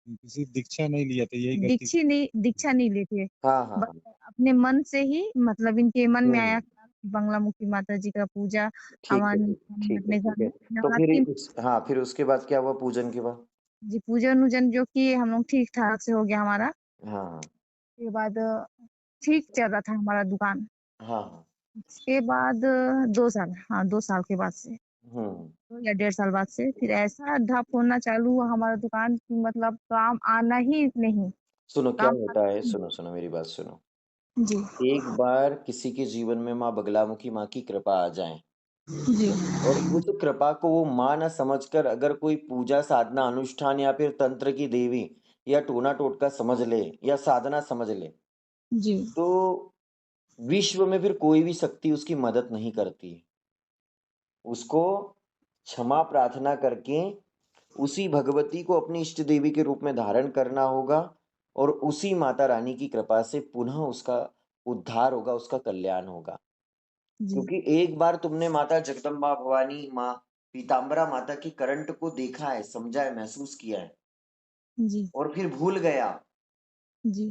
किसी दीक्षा नहीं लिया था, यही गलती। दीक्षा नहीं लिए थे। हाँ हाँ बस हाँ। अपने मन से ही, मतलब इनके मन में आया हम्म। था कि बगलामुखी माता जी का पूजा ठीक है, हवन ठीक हम ठीक है, अपने घर ठीक है। में करने तो वाला फिर 3 हाँ, फिर उसके बाद क्या हुआ पूजन के बाद? जी पूजन-वूजन जो किए हम लोग ठीक-ठाक से हो गया हमारा। हाँ हाँ उसके बाद ठीक चल रहा था हमारा दुकान। हाँ हाँ। उसके बाद 2 साल, हाँ 2 साल के बाद से, हम्म 2 या 1.5 साल बाद से फिर ऐसा ठप होना चालू हुआ हमारा दुकान कि मतलब काम आना ही नहीं, सुनो क्या काम होता आता है, ही सुनो सुनो मेरी बात सुनो। नहीं। जी, एक बार किसी के जीवन में माँ बगलामुखी माँ की कृपा आ जाए जी, और उस कृपा को वो माँ न समझकर अगर कोई पूजा साधना अनुष्ठान या फिर तंत्र की देवी या टोना टोटका समझ ले या साधना समझ ले, जी, तो विश्व में फिर कोई भी शक्ति उसकी मदद नहीं करती है। उसको क्षमा प्रार्थना करके उसी भगवती को अपनी इष्ट देवी के रूप में धारण करना होगा और उसी माता रानी की कृपा से पुनः उसका उद्धार होगा, उसका कल्याण होगा। जी, क्योंकि एक बार तुमने माता जगदम्बा भवानी माँ पीताम्बरा माता की करंट को देखा है, समझा है, महसूस किया है जी, और फिर भूल गया, जी,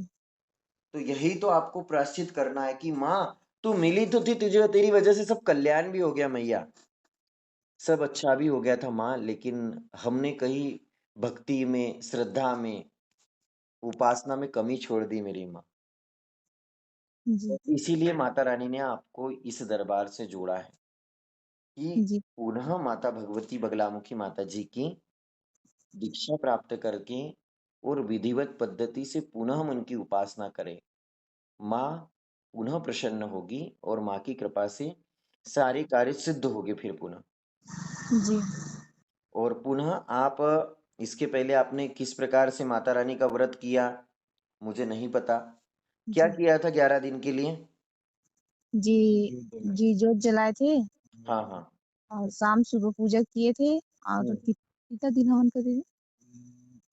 तो यही तो आपको प्रायश्चित करना है कि माँ तू मिली तो थी, तुझे तेरी वजह से सब कल्याण भी हो गया मैया, सब अच्छा भी हो गया था माँ, लेकिन हमने कहीं भक्ति में, श्रद्धा में, उपासना में कमी छोड़ दी मेरी माँ। जी, इसीलिए माता रानी ने आपको इस दरबार से जोड़ा है कि जी, पुनः माता भगवती बगलामुखी माता जी की दीक्षा प्राप्त करके और विधिवत पद्धति से पुनः हम उनकी उपासना करें। माँ पुनः प्रसन्न होगी और माँ की कृपा से सारे कार्य सिद्ध होंगे फिर पुनः। जी, और पुनः आप इसके पहले आपने किस प्रकार से माता रानी का व्रत किया मुझे नहीं पता। क्या जी, किया था 11 दिन के लिए? जी, जो जलाए। जी, जोत जलाए थे हाँ हाँ। और शाम सुबह पूजा किए थे और हम्म, कितना दिन हवन करे थे?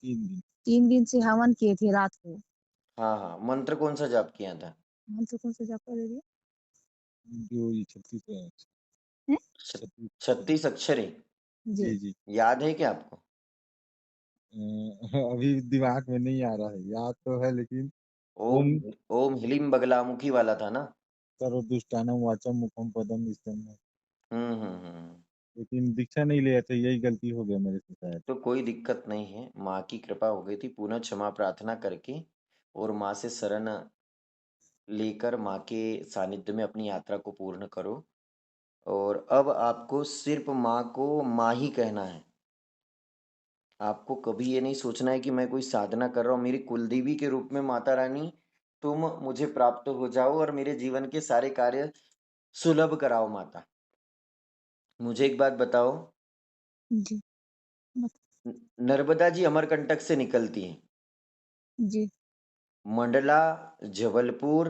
3 दिन। 3 दिन से हवन किए थे रात को। हाँ हाँ, मंत्र कौन सा जाप किया था? मंत्र कौन सा जाप करे थे? जो ये 36 है, हैं? 36 36 अक्षरी जी, जी, जी। याद है क्या आपको? अभी दिमाग में नहीं आ रहा है, याद तो है लेकिन ओम ओम ओम ह्लीम बगलामुखी वाला था ना? सर्वदुष्टानां वाचम मुखम पदम विष्णु। हम्म। लेकिन दीक्षा नहीं लिया था, यही गलती हो गया मेरे से शायद। तो कोई दिक्कत नहीं है, माँ की कृपा हो गई थी, पुनः क्षमा प्रार्थना करके और माँ से शरण लेकर माँ के सानिध्य में अपनी यात्रा को पूर्ण करो। और अब आपको सिर्फ माँ को माँ ही कहना है। आपको कभी ये नहीं सोचना है कि मैं कोई साधना कर रहा हूँ, मेरी कुलदेवी के रूप में माता रानी तुम मुझे प्राप्त हो जाओ और मेरे जीवन के सारे कार्य सुलभ कराओ माता। मुझे एक बात बताओ, जी, मत नर्मदा जी अमरकंटक से निकलती हैं, जी, मंडला, जबलपुर,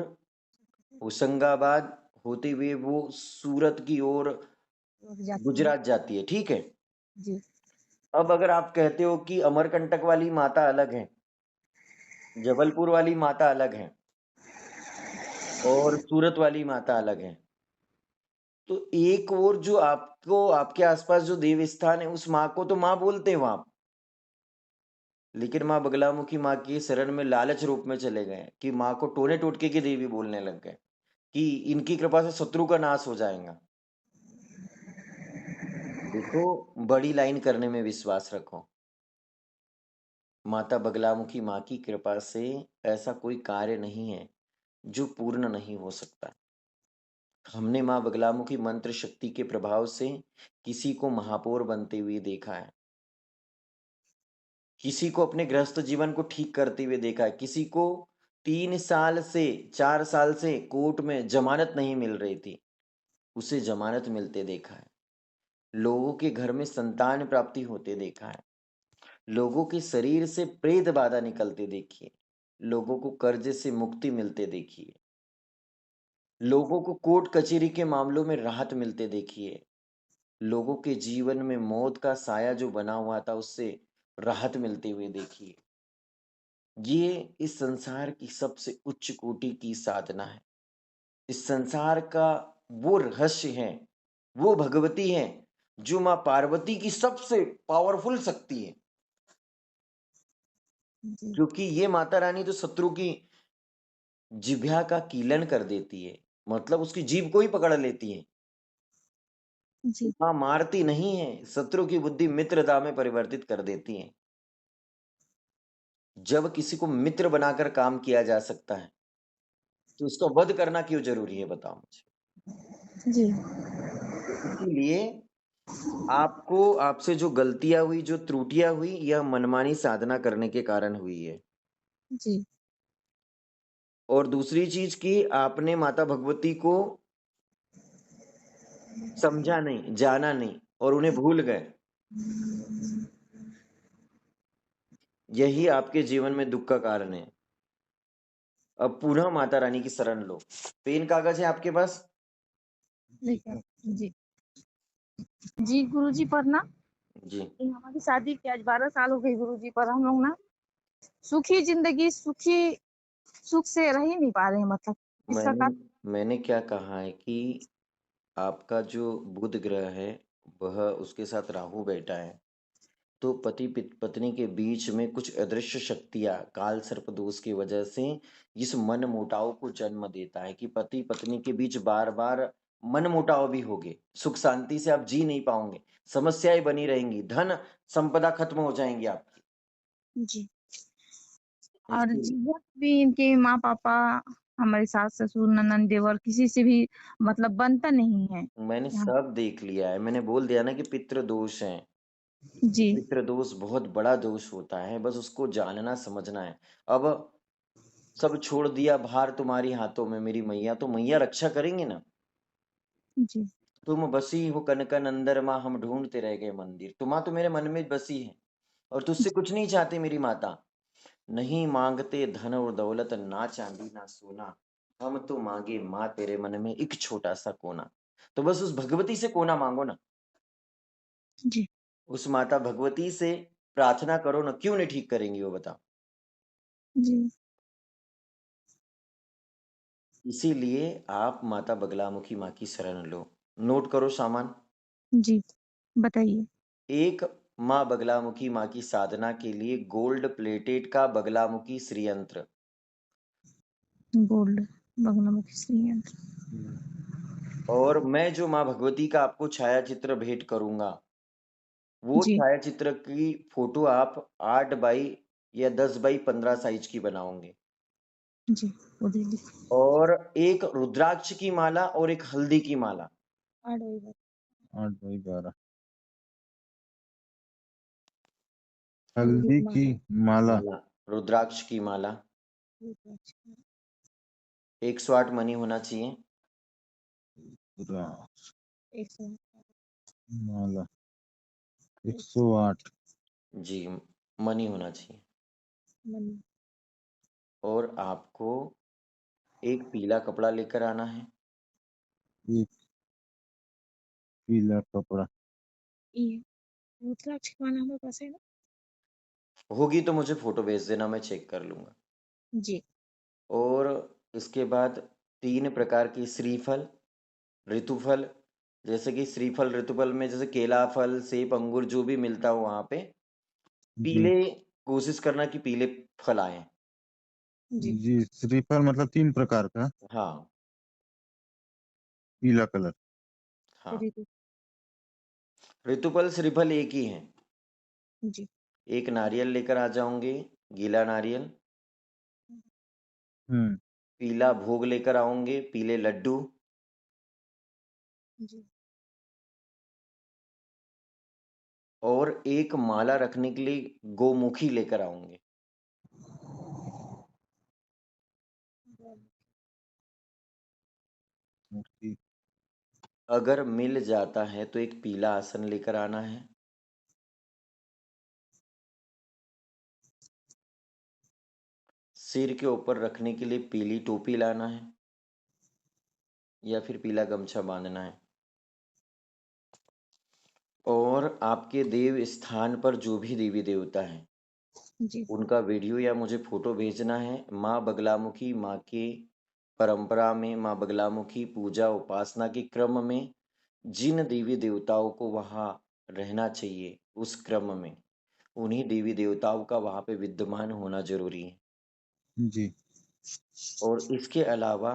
होशंगाबाद होते हुए वो सूरत की ओर रुक जाती है। गुजरात जाती है, ठीक है? जी, अब अगर आप कहते हो कि अमरकंटक वाली माता अलग है, जबलपुर वाली माता अलग है और सूरत वाली माता अलग है, तो एक और जो आपको आपके आसपास जो देव स्थान है उस माँ को तो माँ बोलते हो आप, लेकिन माँ बगलामुखी माँ की शरण में लालच रूप में चले गए कि माँ को टोने टोटके की देवी बोलने लग गए कि इनकी कृपा से शत्रु का नाश हो जाएगा। देखो, बड़ी लाइन करने में विश्वास रखो। माता बगलामुखी माँ की कृपा से ऐसा कोई कार्य नहीं है जो पूर्ण नहीं हो सकता। हमने माँ बगलामुखी मंत्र शक्ति के प्रभाव से किसी को महापौर बनते हुए देखा है, किसी को अपने गृहस्थ जीवन को ठीक करते हुए देखा है, किसी को 3 साल से 4 साल से कोर्ट में जमानत नहीं मिल रही थी, उसे जमानत मिलते देखा है। लोगों के घर में संतान प्राप्ति होते देखा है, लोगों के शरीर से प्रेत बाधा निकलते देखिए, लोगों को कर्ज से मुक्ति मिलते देखिए, लोगों को कोर्ट कचहरी के मामलों में राहत मिलते देखिए, लोगों के जीवन में मौत का साया जो बना हुआ था उससे राहत मिलते हुए देखिए। ये इस संसार की सबसे उच्च कोटि की साधना है। इस संसार का वो रहस्य है, वो भगवती है जो माँ पार्वती की सबसे पावरफुल शक्ति है। जी, क्योंकि ये माता रानी तो शत्रु की जिह्वा का कीलन कर देती है, मतलब उसकी जीभ को ही पकड़ लेती है। जी, माँ मारती नहीं है, शत्रु की बुद्धि मित्रता में परिवर्तित कर देती है। जब किसी को मित्र बनाकर काम किया जा सकता है तो उसका वध करना क्यों जरूरी है, बताओ मुझे। जी, तो इसीलिए आपको आपसे जो गलतियाँ हुई, जो त्रुटियाँ हुई, यह मनमानी साधना करने के कारण हुई है। जी, और दूसरी चीज़ कि आपने माता भगवती को समझा नहीं, जाना नहीं और उन्हें भूल गए। यही आपके जीवन में दुःख का कारण है। अब पुनः माता रानी की शरण लो। पेन कागज़ है आपके पास? लेकर जी। जी, गुरुजी पर ना जी। ये हमारी शादी के आज 12 साल हो गए गुरुजी, पर हम लोग ना सुखी ज़िंदगी, सुख से रह ही नहीं पा रहे हैं मतलब। इसका मैंने कारण मैंने क्या कहा है कि आपका जो बुध ग्रह है, वह उसके साथ राहु बैठा है। तो पति-पत्नी के बीच में कुछ अदृश्य शक्तियाँ काल सर्प दोष की वजह से इस मनमुटाव को जन्म देता है कि पति-पत्नी के बीच बार-बार मनमुटाव भी होंगे। सुख शांति से आप जी नहीं पाओगे, समस्याएँ बनी रहेंगी, धन संपदा खत्म हो जाएँगी आपकी। जी। और इसीलिए जीवन भी इनके माँ-पापा, हमारे सास-ससुर, ननंद-देवर किसी से भी मतलब बनता नहीं है मैंने यहाँ। सब देख लिया है। मैंने बोल दिया ना कि पितृ दोष हैं। जी, पितृ दोष बहुत बड़ा दोष होता है, बस उसको जानना समझना है। अब सब छोड़ दिया भार तुम्हारी हाथों में मेरी मैया, तो मैया रक्षा करेंगी ना। जी, तुम बसी हो कन कन अंदर माँ, हम ढूंढते रह गए मंदिर। तुम तो मेरे मन में बसी है और तुझसे जी, कुछ नहीं चाहते मेरी माता। नहीं मांगते धन और दौलत, ना चांदी ना सोना, हम तो मांगे माँ तेरे मन में एक छोटा सा कोना। तो बस उस भगवती से कोना मांगो ना, जी, उस माता भगवती से प्रार्थना करो ना, क्यों नहीं ठीक करेंगी वो बताओ। जी, इसीलिए आप माता बगलामुखी माँ की शरण लो। नोट करो सामान। जी, बताइए। एक, माँ बगलामुखी माँ की साधना के लिए गोल्ड प्लेटेड का बगलामुखी श्री यंत्र। गोल्ड बगलामुखी श्री यंत्र। और मैं जो माँ भगवती का आपको छाया चित्र भेंट करूंगा, वो जी, छाया चित्र की फोटो आप 8 बाई या 10 बाई 15 साइज की बनाओगे। जी, वो दे दी। और एक रुद्राक्ष की माला और एक हल्दी की माला। 8 बाई 12 हल्दी हल्दी की माला। माला। माला, रुद्राक्ष की माला। अच्छा, 108 मनी होना चाहिए। रुद्राक्ष 100 माला 108। जी, मनी होना चाहिए। मनी। और आपको एक पीला कपड़ा लेकर आना है। एक पीला कपड़ा। ये रुद्राक्ष की माला हमारे पास है ना? होगी तो मुझे फोटो भेज देना, मैं चेक कर लूंगा। जी, और इसके बाद 3 प्रकार की श्रीफल, ऋतुफल, जैसे कि श्रीफल ऋतुफल में जैसे केला फल, सेब, अंगूर जो भी मिलता हो वहां पे जी पीले, कोशिश करना कि पीले फल आए। जी, जी, श्रीफल मतलब 3 प्रकार का हाँ। पीला कलर। हाँ, ऋतु। ऋतुफल श्रीफल एक ही है। जी, एक नारियल लेकर आ जाओगे, गीला नारियल। हम्म पीला भोग लेकर आओगे, पीले लड्डू। जी, और एक माला रखने के लिए गोमुखी लेकर आओगे। मूर्ति। अगर मिल जाता है तो एक पीला आसन लेकर आना है। सिर के ऊपर रखने के लिए पीली टोपी लाना है या फिर पीला गमछा बांधना है। और आपके देव स्थान पर जो भी देवी देवता हैं, जी, उनका वीडियो या मुझे फोटो भेजना है। माँ बगलामुखी माँ के परंपरा में, माँ बगलामुखी पूजा उपासना के क्रम में जिन देवी देवताओं को वहाँ रहना चाहिए, उस क्रम में उन्हीं देवी देवताओं का वहाँ पे विद्यमान होना जरूरी है। जी और इसके अलावा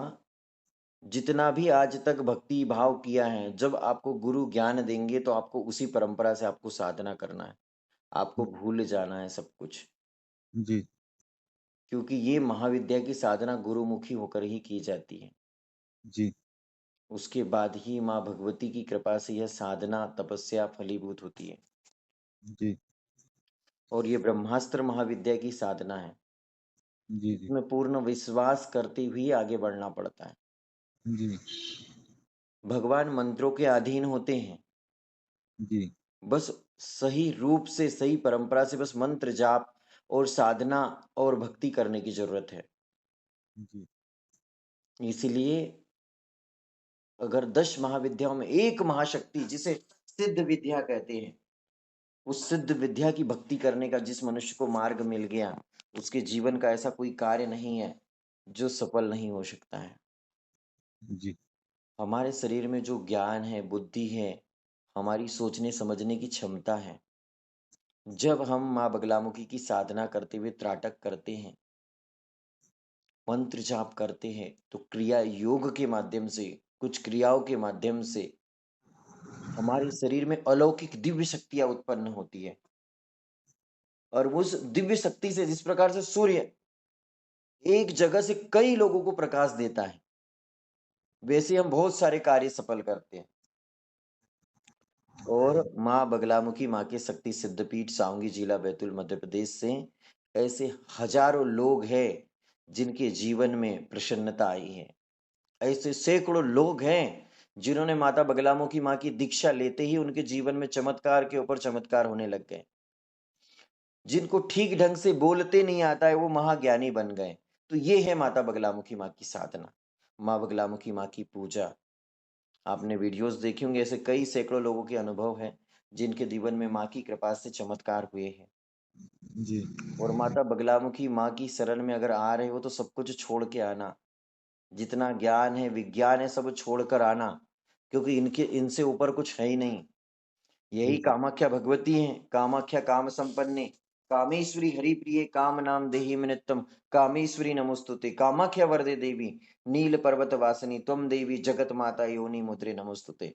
जितना भी आज तक भक्ति भाव किया है, जब आपको गुरु ज्ञान देंगे तो आपको उसी परंपरा से आपको साधना करना है। आपको भूल जाना है सब कुछ, जी क्योंकि ये महाविद्या की साधना गुरुमुखी होकर ही की जाती है। जी उसके बाद ही माँ भगवती की कृपा से यह साधना तपस्या फलीभूत होती है। जी और ये ब्रह्मास्त्र महाविद्या की साधना है। जी जी इसमें पूर्ण विश्वास करते हुए आगे बढ़ना पड़ता है। जी भगवान मंत्रों के अधीन होते हैं। जी बस सही रूप से सही परंपरा से बस मंत्र जाप और साधना और भक्ति करने की जरूरत है। जी इसलिए अगर 10 महाविद्याओं में एक महाशक्ति जिसे सिद्ध विद्या कहते हैं, उस सिद्ध विद्या की भक्ति करने का जिस मनुष्य को मार्ग मिल गया, उसके जीवन का ऐसा कोई कार्य नहीं है जो सफल नहीं हो सकता है। जी हमारे शरीर में जो ज्ञान है, बुद्धि है, हमारी सोचने समझने की क्षमता है, जब हम माँ बगलामुखी की साधना करते हुए त्राटक करते हैं, मंत्र जाप करते हैं, तो क्रिया योग के माध्यम से, कुछ क्रियाओं के माध्यम से हमारे शरीर में अलौकिक दिव्य शक्तियां उत्पन्न होती है। और उस दिव्य शक्ति से जिस प्रकार से सूर्य एक जगह से कई लोगों को प्रकाश देता है, वैसे हम बहुत सारे कार्य सफल करते हैं। और माँ बगलामुखी माँ के शक्ति सिद्धपीठ सावंगी जिला बैतूल मध्य प्रदेश से ऐसे हजारों लोग हैं जिनके जीवन में प्रसन्नता आई है। ऐसे सैकड़ों लोग हैं जिन्होंने माता बगलामुखी माँ की दीक्षा लेते ही उनके जीवन में चमत्कार के ऊपर चमत्कार होने लग गए। जिनको ठीक ढंग से बोलते नहीं आता है वो महाज्ञानी बन गए। तो ये है माता बगलामुखी माँ की साधना, माँ बगलामुखी माँ की पूजा। आपने वीडियोस देखे होंगे, ऐसे कई सैकड़ों लोगों के अनुभव हैं जिनके जीवन में माँ की कृपा से चमत्कार हुए हैं। जी और माता बगलामुखी माँ की शरण में अगर आ रहे हो तो सब कुछ छोड़ के आना, जितना ज्ञान है विज्ञान है सब छोड़कर आना, क्योंकि इनसे ऊपर कुछ है ही नहीं। यही जी कामाख्या भगवती हैं, कामाख्या काम संपन्ने, कामेश्वरी हरिप्रिये काम नाम देहि नित्यम, कामेश्वरी नमोस्तुते, कामाख्या वरदे देवी, नील पर्वत वासिनी त्वम देवी जगत माता योनि मुद्रे नमोस्तुते।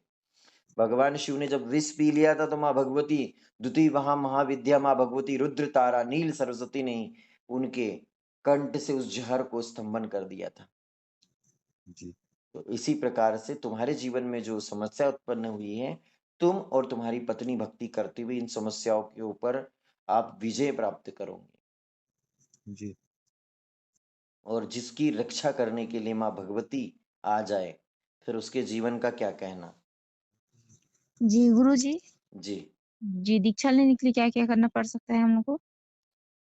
भगवान शिव ने जब विष पी लिया था तो माँ भगवती द्वितीय वहां महाविद्या माँ भगवती रुद्र तारा नील सरस्वती ने उनके कंठ से उस जहर को स्तंभन कर दिया था। जी तो इसी प्रकार से तुम्हारे जीवन में जो समस्या उत्पन्न हुई है, तुम और तुम्हारी पत्नी भक्ति करते हुए इन समस्याओं के ऊपर आप विजय प्राप्त करोगे। जी और जिसकी रक्षा करने के लिए माँ भगवती आ जाए, फिर उसके जीवन का क्या कहना। जी गुरुजी, जी, जी दीक्षा लेने के लिए क्या-क्या करना पड़ सकता है हम लोग को?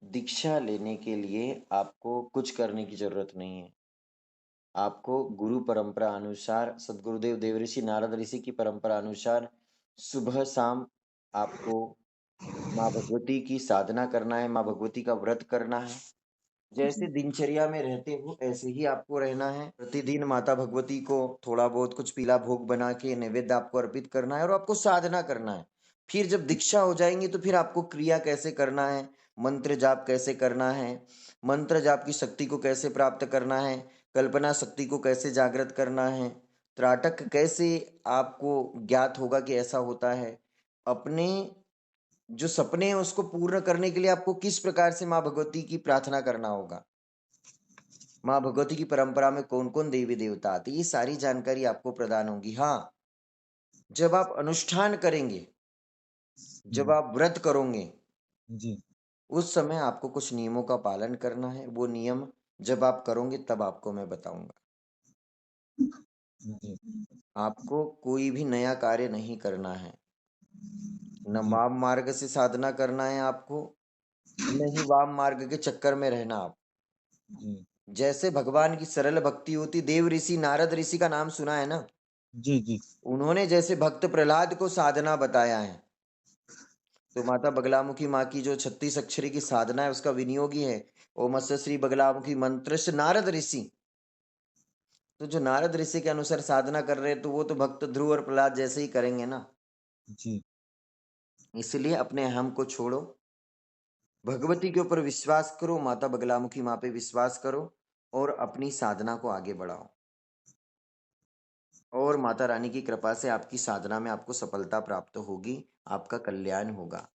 दीक्षा लेने के लिए आपको कुछ करने की जरूरत नहीं है। आपको गुरु परंपरा अनुसार, सदगुरुदेव देवऋषि नारद ऋषि की परंपरा अनुसार सुबह शाम आपको माँ भगवती की साधना करना है, माँ भगवती का व्रत करना है। जैसे जी, दिनचर्या में रहते हो ऐसे ही आपको रहना है। प्रतिदिन माता भगवती को थोड़ा बहुत कुछ पीला भोग बना के नैवेद्य आपको अर्पित करना है और आपको साधना करना है। फिर जब दीक्षा हो जाएंगी तो फिर आपको क्रिया कैसे करना है, मंत्र जाप कैसे करना है, मंत्र जाप की शक्ति को कैसे प्राप्त करना है, कल्पना शक्ति को कैसे जागृत करना है, त्राटक कैसे आपको ज्ञात होगा कि ऐसा होता है, अपने जो सपने हैं उसको पूर्ण करने के लिए आपको किस प्रकार से माँ भगवती की प्रार्थना करना होगा, माँ भगवती की परंपरा में कौन कौन देवी देवता आते, ये सारी जानकारी आपको प्रदान होगी। हाँ, जब आप अनुष्ठान करेंगे, जब आप व्रत करोगे, जी उस समय आपको कुछ नियमों का पालन करना है। वो नियम जब आप करोगे तब आपको मैं बताऊंगा। जी आपको कोई भी नया कार्य नहीं करना है, न जी वाम मार्ग से साधना करना है आपको, न ही वाम मार्ग के चक्कर में रहना। आप जी जैसे भगवान की सरल भक्ति होती, देव ऋषि नारद ऋषि का नाम सुना है ना, जी जी उन्होंने जैसे भक्त प्रहलाद को साधना बताया है, तो माता बगलामुखी माँ की जो 36 अक्षरी की साधना है उसका विनियोग ही है ओम अस्य श्री बगलामुखी मंत्र से नारद ऋषि। तो जो नारद ऋषि के अनुसार साधना कर रहे हैं तो वो तो भक्त ध्रुव और प्रहलाद जैसे ही करेंगे ना। जी इसलिए अपने अहम को छोड़ो, भगवती के ऊपर विश्वास करो, माता बगलामुखी माँ पे विश्वास करो और अपनी साधना को आगे बढ़ाओ। और माता रानी की कृपा से आपकी साधना में आपको सफलता प्राप्त होगी, आपका कल्याण होगा।